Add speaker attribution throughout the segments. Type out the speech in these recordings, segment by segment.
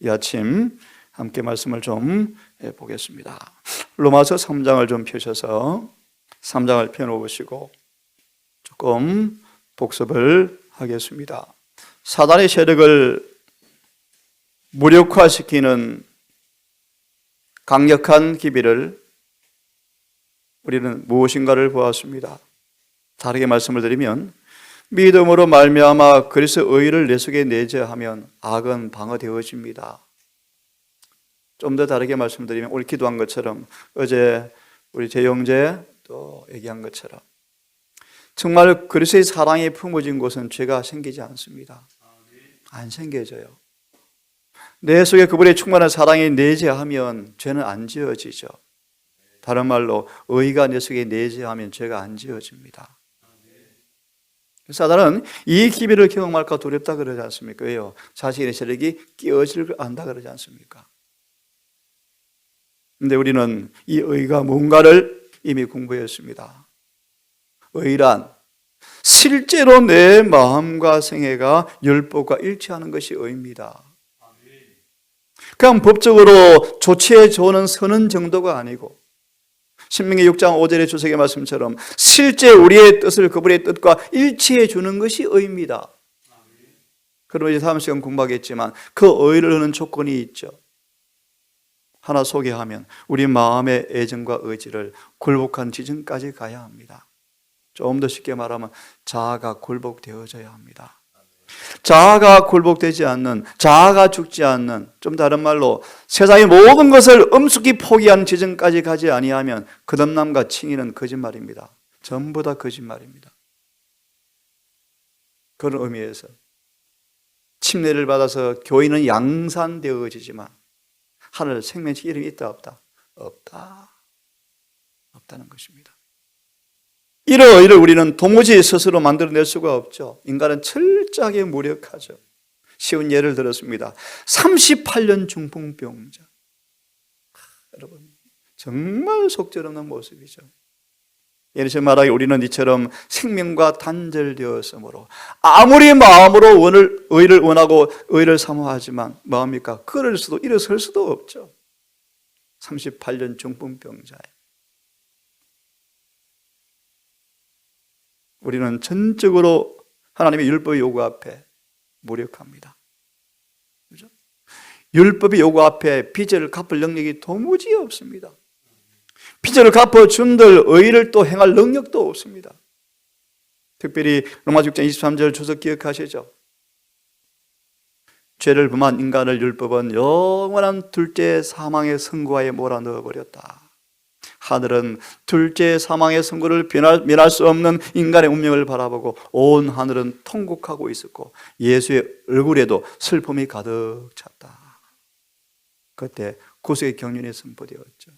Speaker 1: 이 아침 함께 말씀을 좀 보겠습니다. 로마서 3장을 좀 펴셔서 3장을 펴놓으시고 조금 복습을 하겠습니다. 사단의 세력을 무력화시키는 강력한 기비를 우리는 무엇인가를 보았습니다. 다르게 말씀을 드리면 믿음으로 말미암아 그리스도의 의를 내 속에 내재하면 악은 방어되어집니다. 좀 더 다르게 말씀드리면 오늘 기도한 것처럼 어제 우리 제 형제 또 얘기한 것처럼 정말 그리스도의 사랑이 품어진 곳은 죄가 생기지 않습니다. 안 생겨져요. 내 속에 그분의 충만한 사랑이 내재하면 죄는 안 지어지죠. 다른 말로 의가 내 속에 내재하면 죄가 안 지어집니다. 사단은 이 기비를 경험할까 두렵다 그러지 않습니까? 왜요? 자신의 세력이 끼어질 걸 안다 그러지 않습니까? 그런데 우리는 이 의가 뭔가를 이미 공부했습니다. 의란 실제로 내 마음과 생애가 율법과 일치하는 것이 의입니다. 그냥 법적으로 조치해 주는 서는 정도가 아니고 신명기 6장 5절의 주석의 말씀처럼 실제 우리의 뜻을 그분의 뜻과 일치해 주는 것이 의입니다. 그럼 이제 다음 시간 공부하겠지만 그 의를 하는 조건이 있죠. 하나 소개하면 우리 마음의 애정과 의지를 굴복한 지점까지 가야 합니다. 좀 더 쉽게 말하면 자아가 굴복되어져야 합니다. 자아가 굴복되지 않는, 자아가 죽지 않는, 좀 다른 말로 세상의 모든 것을 엄숙히 포기한 지점까지 가지 아니하면 거듭남과 칭의는 거짓말입니다. 전부 다 거짓말입니다. 그런 의미에서 침례를 받아서 교인은 양산되어지지만 하늘 생명체 이름이 있다 없다? 없다. 없다는 것입니다. 이런 의를 우리는 도무지 스스로 만들어낼 수가 없죠. 인간은 철저하게 무력하죠. 쉬운 예를 들었습니다. 38년 중풍병자. 여러분 정말 속절없는 모습이죠. 예를 들어 말하기 우리는 이처럼 생명과 단절되었으므로 아무리 마음으로 의를 원하고 의를 사모하지만 뭐합니까? 걸을 수도 일어설 수도 없죠. 38년 중풍병자예요. 우리는 전적으로 하나님의 율법의 요구 앞에 무력합니다. 그렇죠? 율법의 요구 앞에 빚을 갚을 능력이 도무지 없습니다. 빚을 갚아준들 의를 또 행할 능력도 없습니다. 특별히 로마서 6장 23절 주석 기억하시죠? 죄를 범한 인간을 율법은 영원한 둘째 사망의 선고하에 몰아넣어버렸다. 하늘은 둘째 사망의 선고를 면할 수 없는 인간의 운명을 바라보고 온 하늘은 통곡하고 있었고 예수의 얼굴에도 슬픔이 가득 찼다. 그때 구속의 경륜이 선포되었죠.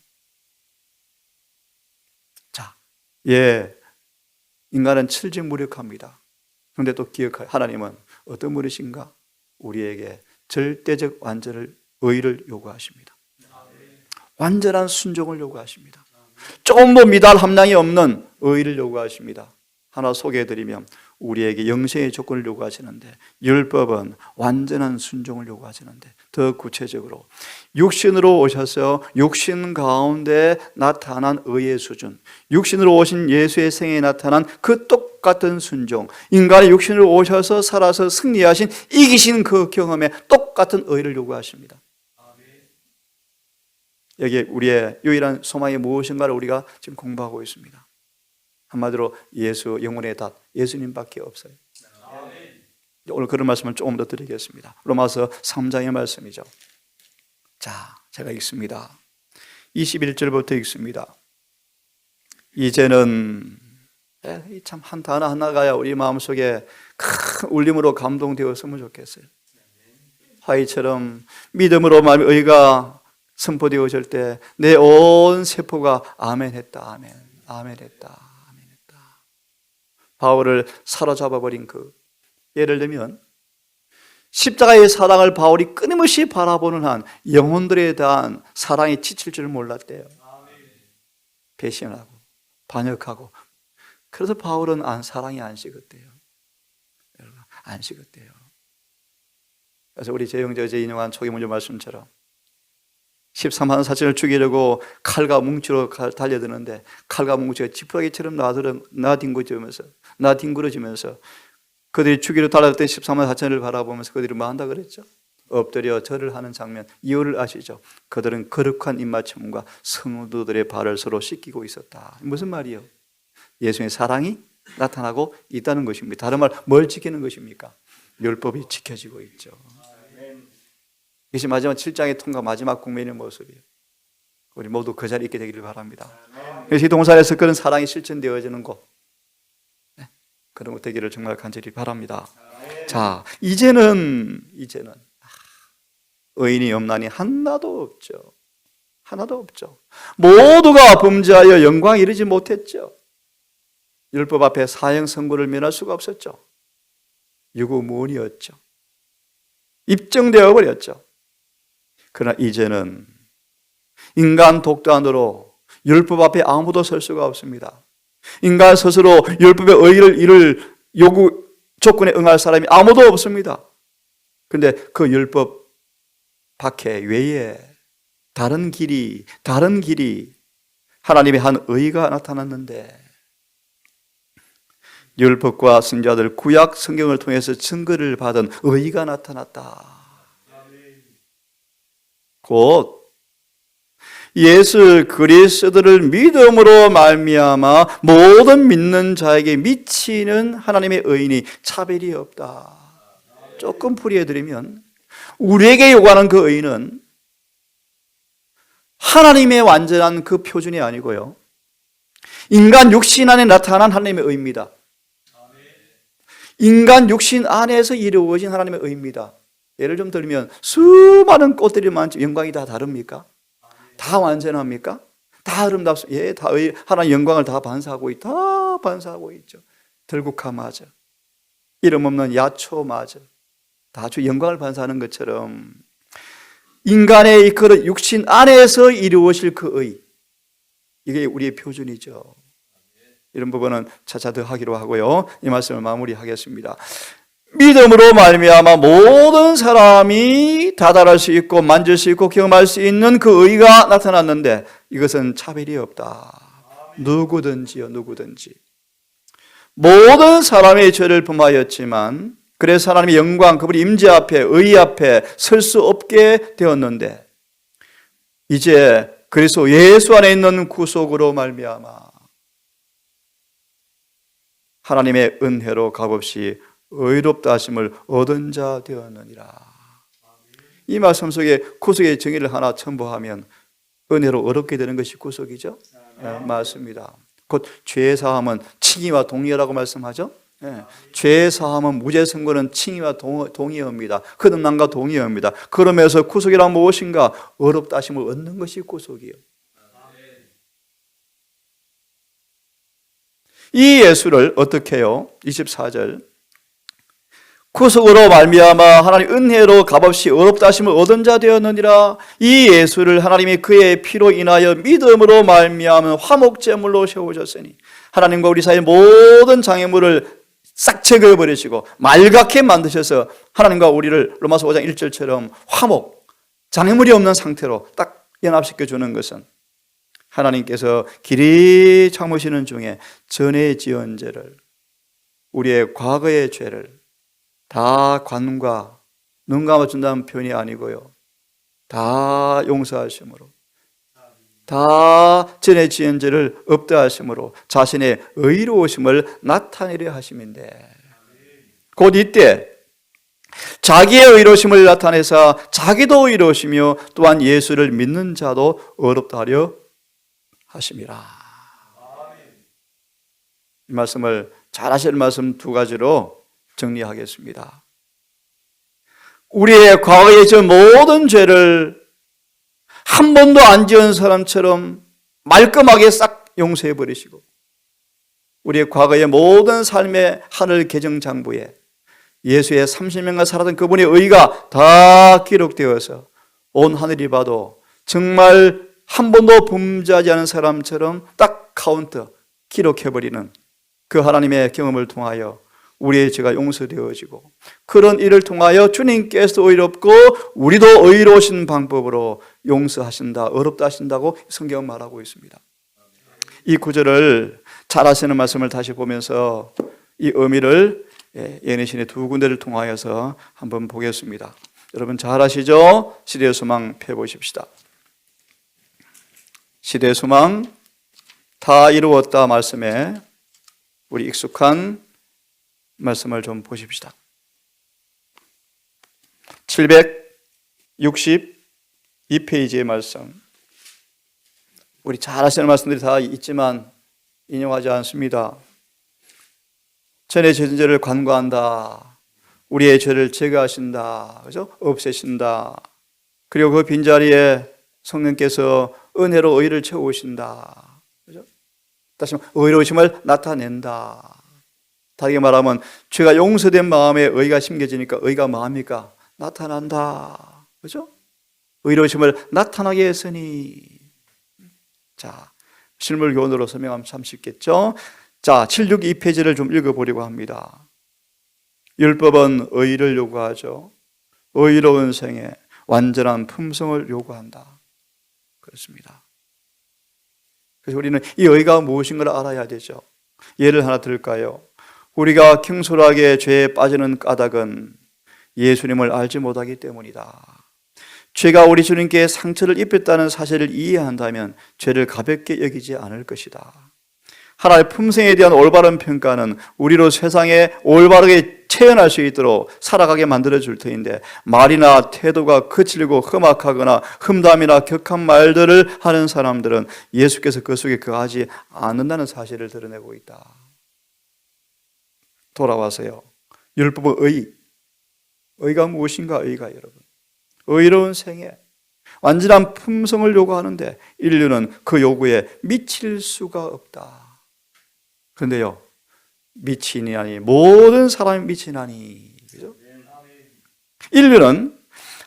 Speaker 1: 자, 인간은 철저무력합니다. 그런데 또 기억해요. 하나님은 어떤 분이신가? 우리에게 절대적 완전을 의를 요구하십니다. 완전한 순종을 요구하십니다. 조금도 미달 함량이 없는 의를 요구하십니다. 하나 소개해드리면 우리에게 영생의 조건을 요구하시는데 율법은 완전한 순종을 요구하시는데 더 구체적으로 육신으로 오셔서 육신 가운데 나타난 의의 수준, 육신으로 오신 예수의 생애에 나타난 그 똑같은 순종, 인간의 육신으로 오셔서 살아서 승리하신 이기신 그 경험에 똑같은 의를 요구하십니다. 여기에 우리의 유일한 소망이 무엇인가를 우리가 지금 공부하고 있습니다. 한마디로 예수, 영혼의 닷, 예수님밖에 없어요. 오늘 그런 말씀을 조금 더 드리겠습니다. 로마서 3장의 말씀이죠. 자, 제가 읽습니다. 21절부터 읽습니다. 이제는 참 한 단어 하나가 우리 마음속에 큰 울림으로 감동되었으면 좋겠어요. 화이처럼 믿음으로 의가 선포되어질 때 내 온 세포가 아멘했다. 아멘. 아멘했다. 아멘했다. 바울을 사로잡아버린 예를 들면 십자가의 사랑을 바울이 끊임없이 바라보는 한 영혼들에 대한 사랑이 지칠 줄 몰랐대요. 배신하고 반역하고 그래서 바울은 사랑이 안 식었대요. 안 식었대요. 그래서 우리 재영제 어제 인용한 초기문제 말씀처럼 13만 4천을 죽이려고 칼과 뭉치로 달려드는데 칼과 뭉치가 지푸라기처럼 나뒹굴어지면서 그들이 죽이러 달려들 때 13만 4천을 바라보면서 그들이 뭐 한다 그랬죠? 엎드려 절을 하는 장면, 이유를 아시죠? 그들은 거룩한 입맞춤과 성도들의 발을 서로 씻기고 있었다. 무슨 말이에요? 예수의 사랑이 나타나고 있다는 것입니다. 다른 말, 뭘 지키는 것입니까? 율법이 지켜지고 있죠. 이것이 마지막 7장의 통과 마지막 국면의 모습이에요. 우리 모두 그 자리에 있게 되기를 바랍니다. 그래서 이 동산에서 그런 사랑이 실천되어지는 곳, 그런 것 되기를 정말 간절히 바랍니다. 자, 이제는 의인이 없나니 하나도 없죠. 하나도 없죠. 모두가 범죄하여 영광에 이르지 못했죠. 율법 앞에 사형 선고를 면할 수가 없었죠. 유구무원이었죠. 입증되어 버렸죠. 그러나 이제는 인간 독단으로 율법 앞에 아무도 설 수가 없습니다. 인간 스스로 율법의 의의를 이룰 요구 조건에 응할 사람이 아무도 없습니다. 그런데 그 율법 밖에 외에 다른 길이 하나님의 한 의의가 나타났는데 율법과 선지자들 구약 성경을 통해서 증거를 받은 의의가 나타났다. 곧 예수 그리스도를 믿음으로 말미암아 모든 믿는 자에게 미치는 하나님의 의인이 차별이 없다. 조금 풀이해드리면 우리에게 요구하는 그 의인은 하나님의 완전한 그 표준이 아니고요, 인간 육신 안에 나타난 하나님의 의입니다. 인간 육신 안에서 이루어진 하나님의 의입니다. 예를 좀 들면 수많은 꽃들이 많죠. 영광이 다 다릅니까? 다 완전합니까? 다 아름답습니다. 예, 다 하나님 영광을 다 반사하고 있죠. 들국화마저, 이름 없는 야초마저 다 주 영광을 반사하는 것처럼 인간의 그 육신 안에서 이루어질 그 의, 이게 우리의 표준이죠. 이런 부분은 차차 더 하기로 하고요. 이 말씀을 마무리하겠습니다. 믿음으로 말미암아 모든 사람이 다다를 수 있고 만질 수 있고 경험할 수 있는 그 의가 나타났는데 이것은 차별이 없다. 누구든지 모든 사람의 죄를 범하였지만 그래서 하나님의 영광, 그분의 임재 앞에, 의 앞에 설 수 없게 되었는데 이제 그리스도 예수 안에 있는 구속으로 말미암아 하나님의 은혜로 값없이 의롭다 하심을 얻은 자 되었느니라. 이 말씀 속에 구속의 정의를 하나 첨부하면 은혜로 얻게 되는 것이 구속이죠. 맞습니다. 곧 죄사함은 칭의와 동의라고 말씀하죠. 죄사함은 무죄 선고는 칭의와 동의어입니다. 거듭남과 동의어입니다. 그러면서 구속이란 무엇인가? 의롭다 하심을 얻는 것이 구속이에요. 이 예수를 어떻게 해요? 24절 구속으로 말미암아 하나님 은혜로 값없이 의롭다 하심을 얻은 자 되었느니라. 이 예수를 하나님이 그의 피로 인하여 믿음으로 말미암아 화목제물로 세우셨으니 하나님과 우리 사이의 모든 장애물을 싹 제거해버리시고 말갛게 만드셔서 하나님과 우리를 로마서 5장 1절처럼 화목, 장애물이 없는 상태로 딱 연합시켜주는 것은 하나님께서 길이 참으시는 중에 전에 지은 죄를, 우리의 과거의 죄를 다 관과 눈 감아준다는 표현이 아니고요, 다 용서하심으로, 다 전에 지은 죄를 없다 하심으로 자신의 의로우심을 나타내려 하심인데 곧 이때 자기의 의로우심을 나타내사 자기도 의로우시며 또한 예수를 믿는 자도 의롭다 하려 하심이라. 이 말씀을 잘 하실 말씀 두 가지로 정리하겠습니다. 우리의 과거에 지은 모든 죄를 한 번도 안 지은 사람처럼 말끔하게 싹 용서해버리시고 우리의 과거의 모든 삶의 하늘 계정장부에 예수의 30년간 살았던 그분의 의가 다 기록되어서 온 하늘이 봐도 정말 한 번도 범죄하지 않은 사람처럼 딱 카운트 기록해버리는 그 하나님의 경험을 통하여 우리의 죄가 용서되어지고 그런 일을 통하여 주님께서 의롭고 우리도 의로우신 방법으로 용서하신다, 의롭다 하신다고 성경은 말하고 있습니다. 이 구절을 잘 아시는 말씀을 다시 보면서 이 의미를 예언의 두 군데를 통하여서 한번 보겠습니다. 여러분 잘 아시죠? 시대의 소망 펴보십시다. 시대의 소망 다 이루었다 말씀에 우리 익숙한 말씀을 좀 보십시다. 762페이지의 말씀. 우리 잘 아시는 말씀들이 다 있지만 인용하지 않습니다. 전의 죄를 관고한다. 우리의 죄를 제거하신다. 그죠? 없애신다. 그리고 그 빈자리에 성령께서 은혜로 의를 채우신다. 그죠? 다시 말하면 의로우심을 나타낸다. 다르게 말하면 죄가 용서된 마음에 의가 심겨지니까 의가 뭐합니까? 나타난다. 그죠? 의로우심을 나타나게 했으니. 자, 실물 교훈으로 설명하면 참 쉽겠죠? 자, 762페이지를 좀 읽어보려고 합니다. 율법은 의를 요구하죠. 의로운 생에 완전한 품성을 요구한다. 그렇습니다. 그래서 우리는 이 의가 무엇인가를 알아야 되죠. 예를 하나 들을까요? 우리가 경솔하게 죄에 빠지는 까닭은 예수님을 알지 못하기 때문이다. 죄가 우리 주님께 상처를 입혔다는 사실을 이해한다면 죄를 가볍게 여기지 않을 것이다. 하나의 품성에 대한 올바른 평가는 우리로 세상에 올바르게 체현할 수 있도록 살아가게 만들어줄 터인데 말이나 태도가 거칠고 험악하거나 험담이나 격한 말들을 하는 사람들은 예수께서 그 속에 거하지 않는다는 사실을 드러내고 있다. 돌아와서요. 율법의 의. 의가 무엇인가? 의가 여러분. 의로운 생애, 완전한 품성을 요구하는데 인류는 그 요구에 미칠 수가 없다. 그런데요, 미치니아니 모든 사람이 미치나니. 그죠? 인류는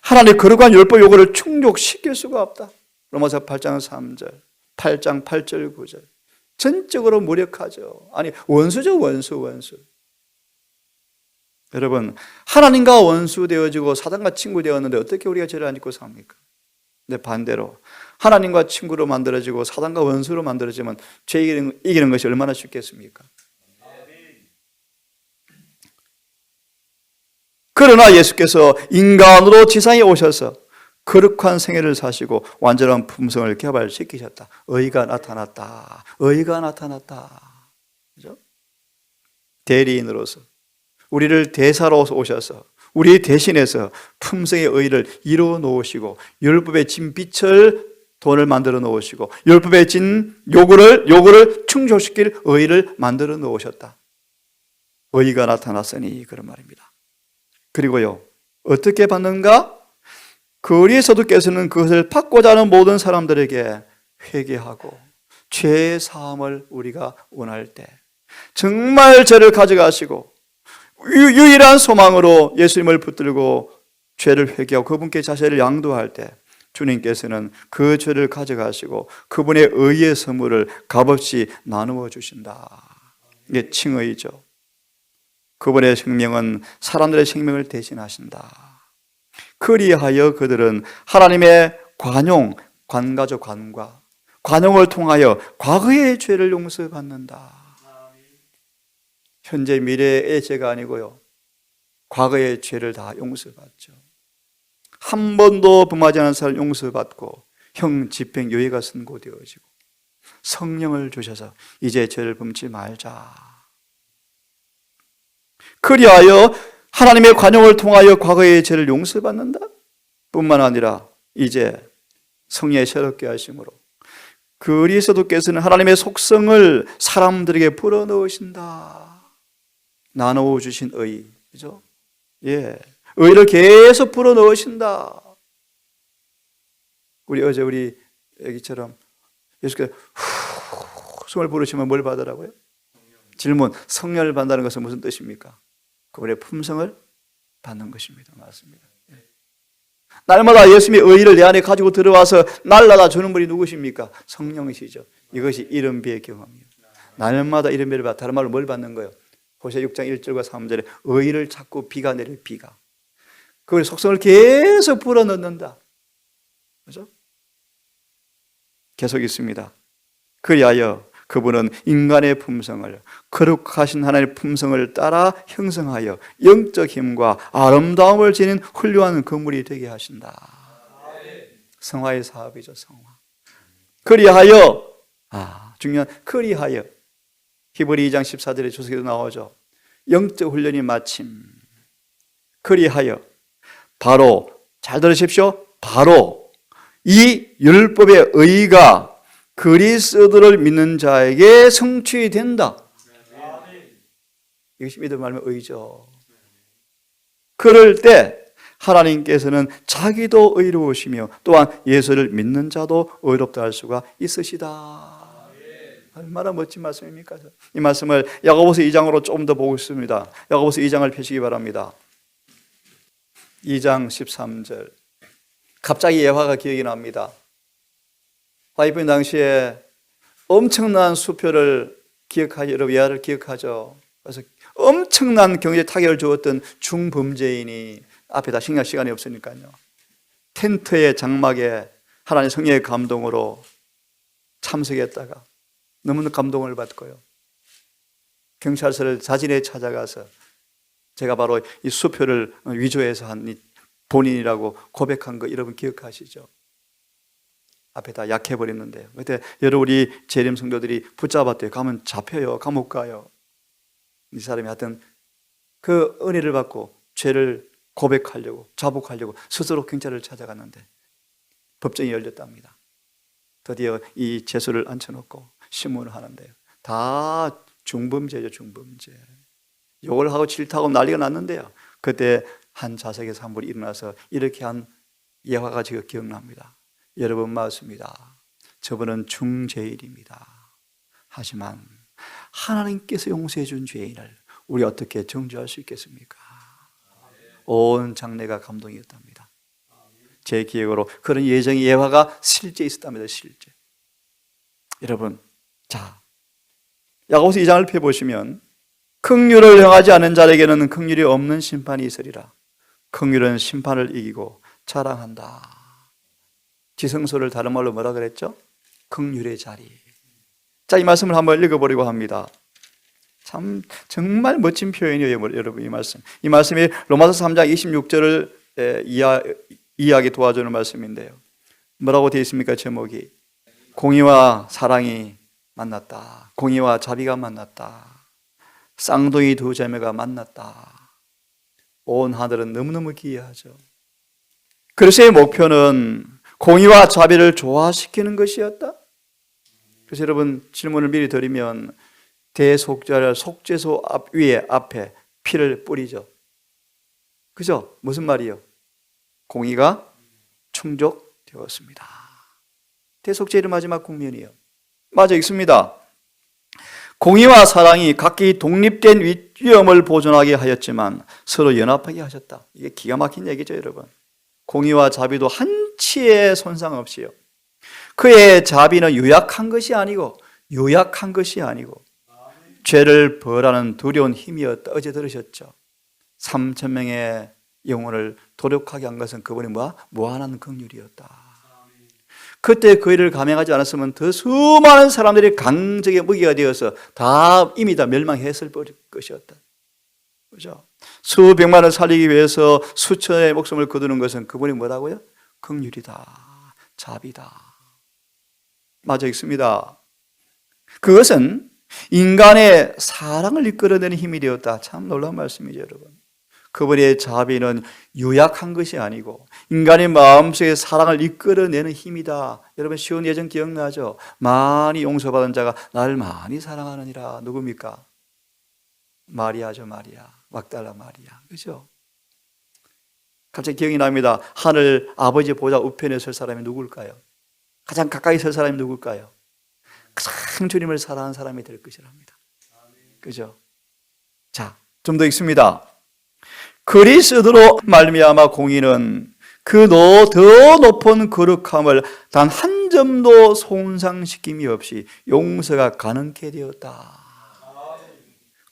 Speaker 1: 하나님의 거룩한 율법 요구를 충족시킬 수가 없다. 로마서 8장 3절, 8장 8절 9절. 전적으로 무력하죠. 아니 원수죠, 원수. 여러분, 하나님과 원수 되어지고 사단과 친구 되었는데 어떻게 우리가 죄를 안 짓고 삽니까? 근데 반대로 하나님과 친구로 만들어지고 사단과 원수로 만들어지면 죄 이기는 것이 얼마나 쉽겠습니까? 그러나 예수께서 인간으로 지상에 오셔서 거룩한 생애를 사시고 완전한 품성을 개발시키셨다. 의가 나타났다. 의가 나타났다. 그죠? 대리인으로서 우리를 대사로 오셔서 우리 대신해서 품성의 의를 이루어 놓으시고 율법의 진 빛을 돈을 만들어 놓으시고 율법의 진 요구를 충족시킬 의를 만들어 놓으셨다. 의가 나타났으니 그런 말입니다. 그리고요, 어떻게 받는가? 그리스도께서는 그것을 받고자 하는 모든 사람들에게 회개하고 죄의 사함을 우리가 원할 때 정말 죄를 가져가시고 유일한 소망으로 예수님을 붙들고 죄를 회개하고 그분께 자신을 양도할 때 주님께서는 그 죄를 가져가시고 그분의 의의 선물을 값없이 나누어 주신다. 이게 칭의죠. 그분의 생명은 사람들의 생명을 대신하신다. 그리하여 그들은 하나님의 관가죠, 관용을 통하여 과거의 죄를 용서받는다. 현재 미래의 죄가 아니고요, 과거의 죄를 다 용서받죠. 한 번도 범하지 않은 사람을 용서받고 형 집행유예가 선고되어지고 성령을 주셔서 이제 죄를 범치 말자. 그리하여 하나님의 관용을 통하여 과거의 죄를 용서받는다 뿐만 아니라 이제 성령의 새롭게 하심으로 그리스도께서는 하나님의 속성을 사람들에게 불어넣으신다. 나누어 주신 의, 그죠? 예, 의를 계속 불어넣으신다. 어제 우리 애기처럼 예수께서 숨을 부르시면 뭘 받으라고요? 질문, 성령을 받는다는 것은 무슨 뜻입니까? 그분의 품성을 받는 것입니다. 맞습니다. 예. 날마다 예수님의 의를 내 안에 가지고 들어와서 날마다 주는 분이 누구십니까? 성령이시죠. 이것이 이른비의 경험이에요. 날마다 이른비를 받아. 다른 말로 뭘 받는 거예요? 호세아 6장 1절과 3절에 의를 자꾸 비가 내려 비가. 그 속성을 계속 불어넣는다. 그죠? 계속 있습니다. 그리하여 그분은 인간의 품성을 거룩하신 하나님의 품성을 따라 형성하여 영적 힘과 아름다움을 지닌 훌륭한 건물이 되게 하신다. 성화의 사업이죠. 성화. 그리하여 중요한 그리하여 히브리 2장 14절에 주석에도 나오죠. 영적 훈련이 마침 그리하여 바로 잘 들으십시오. 바로 이 율법의 의가 그리스도를 믿는 자에게 성취된다. 이것이 믿음 말면 의죠. 그럴 때 하나님께서는 자기도 의로우시며 또한 예수를 믿는 자도 의롭다 할 수가 있으시다. 얼마나 멋진 말씀입니까? 이 말씀을 야고보서 2장으로 조금 더 보고 있습니다. 야고보서 2장을 펴시기 바랍니다. 2장 13절. 갑자기 예화가 기억이 납니다. 와이프인 당시에 엄청난 수표를 기억하죠. 여러분 예화를 기억하죠. 그래서 엄청난 경제 타격을 주었던 중범죄인이 앞에다 신경 시간이 없으니까요. 텐트의 장막에 하나님의 성령의 감동으로 참석했다가 너무나 감동을 받고요. 경찰서를 자진해 찾아가서 제가 바로 이 수표를 위조해서 한 이 본인이라고 고백한 거 여러분 기억하시죠? 앞에 다 약해버렸는데요. 그때 여러 우리 재림 성도들이 붙잡았대요. 가면 잡혀요. 감옥 가요. 이 사람이 하여튼 그 은혜를 받고 죄를 고백하려고 자복하려고 스스로 경찰을 찾아갔는데 법정이 열렸답니다. 드디어 이 재수를 앉혀놓고 신문을 하는데요. 다 중범죄죠. 중범죄. 욕을 하고 질타하고 난리가 났는데요. 그때 한 자석에서 한 분이 일어나서 이렇게 한 예화가 제가 기억납니다. 여러분 맞습니다. 저분은 중죄인입니다. 하지만 하나님께서 용서해 준 죄인을 우리 어떻게 정죄할 수 있겠습니까? 온 장례가 감동이었답니다. 제 기억으로 그런 예정의 예화가 실제 있었답니다. 실제. 여러분, 자 야고보서 2장을 펴보시면 긍휼을 행하지 않은 자에게는 긍휼이 없는 심판이 있으리라. 긍휼은 심판을 이기고 자랑한다. 지성소를 다른 말로 뭐라 그랬죠? 긍휼의 자리. 자, 이 말씀을 한번 읽어보려고 합니다. 참 정말 멋진 표현이에요, 여러분. 이 말씀이 로마서 3장 26절을 이해하게 도와주는 말씀인데요. 뭐라고 되어 있습니까? 제목이 공의와 사랑이 만났다. 공의와 자비가 만났다. 쌍둥이 두 자매가 만났다. 온 하늘은 너무너무 기이하죠. 그리스도의 목표는 공의와 자비를 조화시키는 것이었다. 그래서 여러분 질문을 미리 드리면 대속죄를 속죄소 앞에 피를 뿌리죠. 그죠? 무슨 말이요? 공의가 충족되었습니다. 대속죄의 마지막 국면이요. 맞아 있습니다. 공의와 사랑이 각기 독립된 위엄을 보존하게 하였지만 서로 연합하게 하셨다. 이게 기가 막힌 얘기죠, 여러분. 공의와 자비도 한치의 손상 없이요. 그의 자비는 유약한 것이 아니고 죄를 벌하는 두려운 힘이었다. 어제 들으셨죠? 3,000명의 영혼을 도력하게 한 것은 그분이 무한한 긍휼이었다. 그때 그 일을 감행하지 않았으면 더 수많은 사람들이 강적의 무기가 되어서 이미 다 멸망했을 것이었다. 그죠? 수백만을 살리기 위해서 수천의 목숨을 거두는 것은 그분이 뭐라고요? 긍휼이다. 자비다. 맞아 있습니다. 그것은 인간의 사랑을 이끌어내는 힘이 되었다. 참 놀라운 말씀이죠, 여러분. 그분의 자비는 유약한 것이 아니고 인간의 마음속에 사랑을 이끌어내는 힘이다. 여러분 쉬운 예전 기억나죠? 많이 용서받은 자가 나를 많이 사랑하느니라. 누굽니까? 마리아죠. 마리아. 막달라 마리아. 그죠? 갑자기 기억이 납니다. 하늘 아버지 보좌 우편에 설 사람이 누굴까요? 가장 가까이 설 사람이 누굴까요? 가장 주님을 사랑하는 사람이 될 것이랍니다. 그죠? 자, 좀 더 읽습니다. 그리스도로 말미암아 공의는 그 더 높은 거룩함을 단 한 점도 손상시킴이 없이 용서가 가능케 되었다.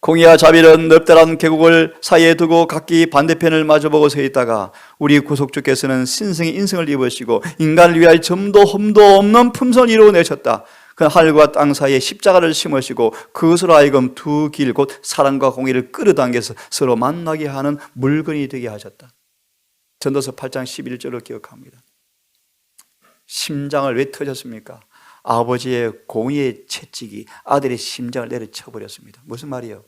Speaker 1: 공의와 자비는 넓다란 계곡을 사이에 두고 각기 반대편을 마주보고 서 있다가 우리 구속주께서는 신성의 인성을 입으시고 인간을 위하여 점도 흠도 없는 품성을 이루어내셨다. 그 하늘과 땅 사이에 십자가를 심으시고 그것으로 하여금 두 길 곧 사랑과 공의를 끌어당겨서 서로 만나게 하는 물건이 되게 하셨다. 전도서 8장 11절을 기억합니다. 심장을 왜 터졌습니까? 아버지의 공의의 채찍이 아들의 심장을 내려쳐버렸습니다. 무슨 말이에요?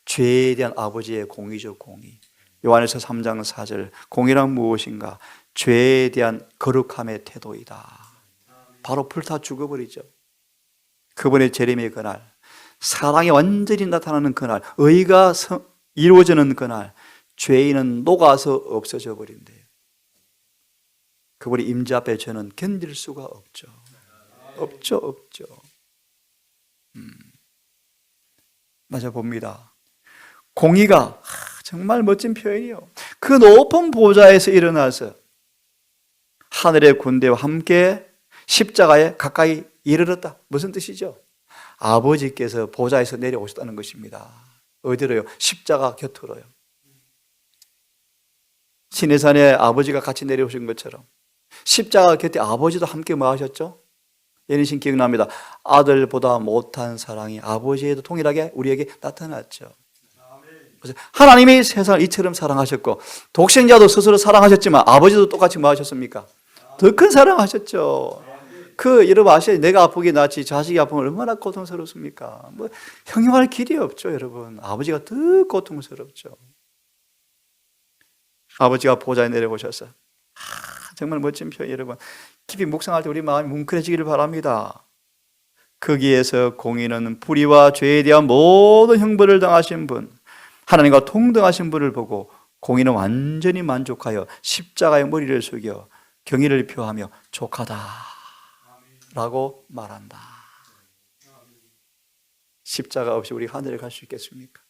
Speaker 1: 죄에 대한 아버지의 공의죠, 공의. 요한에서 3장 4절, 공의란 무엇인가? 죄에 대한 거룩함의 태도이다. 바로 불타 죽어버리죠. 그분의 재림의 그날, 사랑이 완전히 나타나는 그날, 의가 이루어지는 그날, 죄인은 녹아서 없어져 버린대요. 그분의 임재 앞에 저는 견딜 수가 없죠. 없죠. 맞아 봅니다. 공의가 정말 멋진 표현이요. 그 높은 보좌에서 일어나서 하늘의 군대와 함께 십자가에 가까이 이르렀다. 무슨 뜻이죠? 아버지께서 보좌에서 내려오셨다는 것입니다. 어디로요? 십자가 곁으로요. 시내산에 아버지가 같이 내려오신 것처럼 십자가 곁에 아버지도 함께 뭐 하셨죠? 예니신 기억납니다. 아들보다 못한 사랑이 아버지에도 동일하게 우리에게 나타났죠. 하나님이 세상을 이처럼 사랑하셨고 독생자도 스스로 사랑하셨지만 아버지도 똑같이 뭐 하셨습니까? 더 큰 사랑하셨죠. 여러분 아시죠? 내가 아프기 낫지 자식이 아프면 얼마나 고통스럽습니까? 형용할 길이 없죠, 여러분. 아버지가 더 고통스럽죠. 아버지가 보좌에 내려오셔서 정말 멋진 표현, 여러분. 깊이 묵상할 때 우리 마음이 뭉클해지기를 바랍니다. 거기에서 공의는 불의와 죄에 대한 모든 형벌을 당하신 분, 하나님과 동등하신 분을 보고 공의는 완전히 만족하여 십자가의 머리를 숙여 경의를 표하며 족하다 라고 말한다. 십자가 없이 우리 하늘에 갈 수 있겠습니까?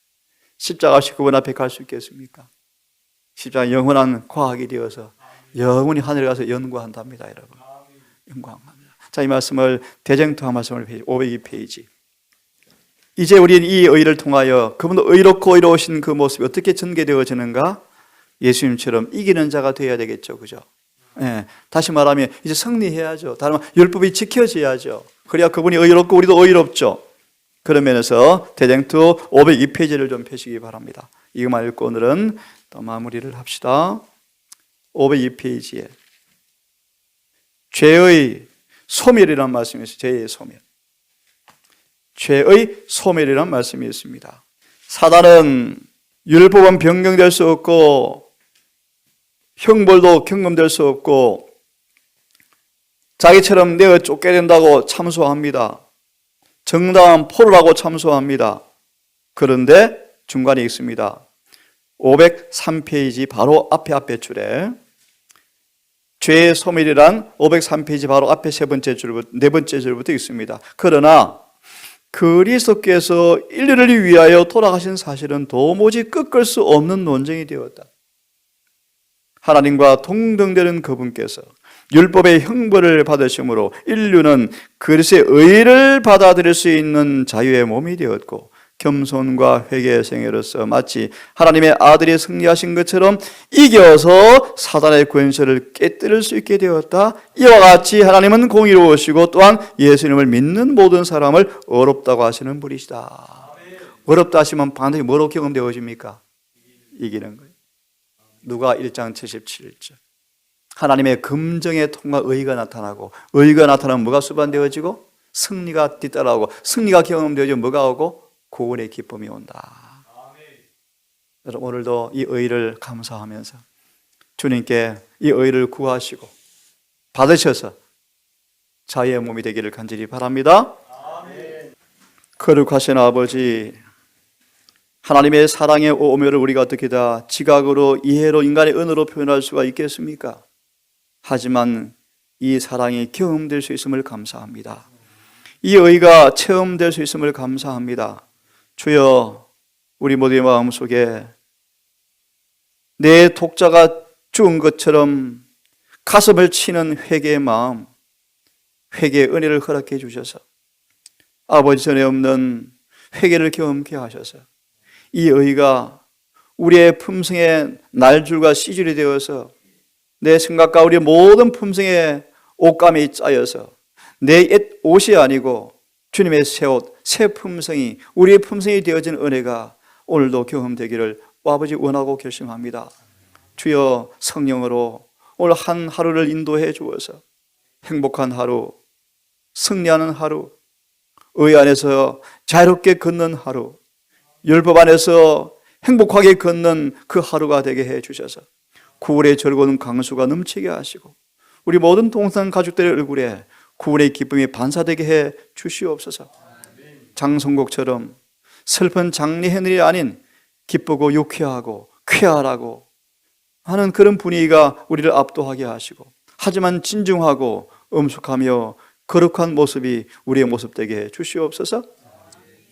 Speaker 1: 십자가 없이 그분 앞에 갈 수 있겠습니까? 십자가 영원한 과학이 되어서 영원히 하늘에 가서 연구한답니다, 여러분. 영광합니다. 자, 이 말씀을 대쟁투한 말씀을 502페이지. 이제 우리는 이 의를 통하여 그분도 의롭고 의로우신 그 모습이 어떻게 전개되어지는가? 예수님처럼 이기는 자가 되어야 되겠죠, 그죠? 네. 다시 말하면 이제 승리해야죠. 다른 말 율법이 지켜져야죠. 그래야 그분이 의롭고 우리도 의롭죠. 그런 면에서 대쟁투 502페이지를 좀 펴시기 바랍니다. 이것만 읽고 오늘은 또 마무리를 합시다. 502페이지에 죄의 소멸이라는 말씀이 있어요. 죄의 소멸. 죄의 소멸이라는 말씀이 있습니다. 사단은 율법은 변경될 수 없고 형벌도 경험될 수 없고 자기처럼 내어 쫓게 된다고 참소합니다. 정당한 포로라고 참소합니다. 그런데 중간에 있습니다. 503페이지 바로 앞에 줄에 죄의 소멸이란 503페이지 바로 앞에 네 번째 줄부터 있습니다. 그러나 그리스도께서 인류를 위하여 돌아가신 사실은 도무지 꺾을 수 없는 논쟁이 되었다. 하나님과 동등되는 그분께서 율법의 형벌을 받으심으로 인류는 그리스도의 의를 받아들일 수 있는 자유의 몸이 되었고 겸손과 회개의 생애로서 마치 하나님의 아들이 승리하신 것처럼 이겨서 사단의 권세를 깨뜨릴 수 있게 되었다. 이와 같이 하나님은 공의로우시고 또한 예수님을 믿는 모든 사람을 의롭다고 하시는 분이시다. 의롭다 하시면 반드시 뭐로 경험되어집니까? 이기는 거예요. 누가 1장 77절. 하나님의 금정의 통과 의가 나타나고 의가 나타나면 뭐가 수반되어지고 승리가 뒤따라오고 승리가 경험되어지면 뭐가 오고 구원의 기쁨이 온다. 여러분 오늘도 이 의를 감사하면서 주님께 이 의를 구하시고 받으셔서 자유의 몸이 되기를 간절히 바랍니다. 거룩하신 아버지, 하나님의 사랑의 오묘를 우리가 어떻게 다 지각으로 이해로 인간의 언어로 표현할 수가 있겠습니까? 하지만 이 사랑이 경험될 수 있음을 감사합니다. 이 의가 체험될 수 있음을 감사합니다. 주여, 우리 모두의 마음속에 내 독자가 죽은 것처럼 가슴을 치는 회개의 마음, 회개의 은혜를 허락해 주셔서 아버지 전에 없는 회개를 경험케 하셔서 이 의가 우리의 품성의 날줄과 시줄이 되어서 내 생각과 우리의 모든 품성의 옷감이 짜여서 내 옛 옷이 아니고 주님의 새 옷, 새 품성이 우리의 품성이 되어진 은혜가 오늘도 경험되기를 아버지 원하고 결심합니다. 주여 성령으로 오늘 한 하루를 인도해 주어서 행복한 하루, 승리하는 하루, 의 안에서 자유롭게 걷는 하루, 율법 안에서 행복하게 걷는 그 하루가 되게 해 주셔서 구원의 즐거운 강수가 넘치게 하시고 우리 모든 동성 가족들의 얼굴에 구원의 기쁨이 반사되게 해 주시옵소서. 장성곡처럼 슬픈 장례해늘이 아닌 기쁘고 유쾌하고 쾌활하고 하는 그런 분위기가 우리를 압도하게 하시고 하지만 진중하고 엄숙하며 거룩한 모습이 우리의 모습 되게 해 주시옵소서.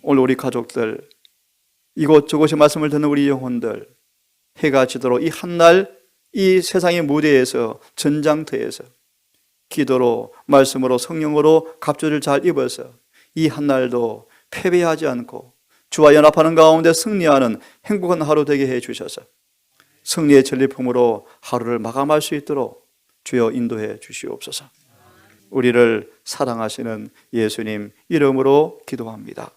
Speaker 1: 오늘 우리 가족들 이곳저곳의 말씀을 듣는 우리 영혼들 해가 지도록 이 한날 이 세상의 무대에서 전장터에서 기도로 말씀으로 성령으로 갑주를 잘 입어서 이 한날도 패배하지 않고 주와 연합하는 가운데 승리하는 행복한 하루 되게 해 주셔서 승리의 전리품으로 하루를 마감할 수 있도록 주여 인도해 주시옵소서. 우리를 사랑하시는 예수님 이름으로 기도합니다.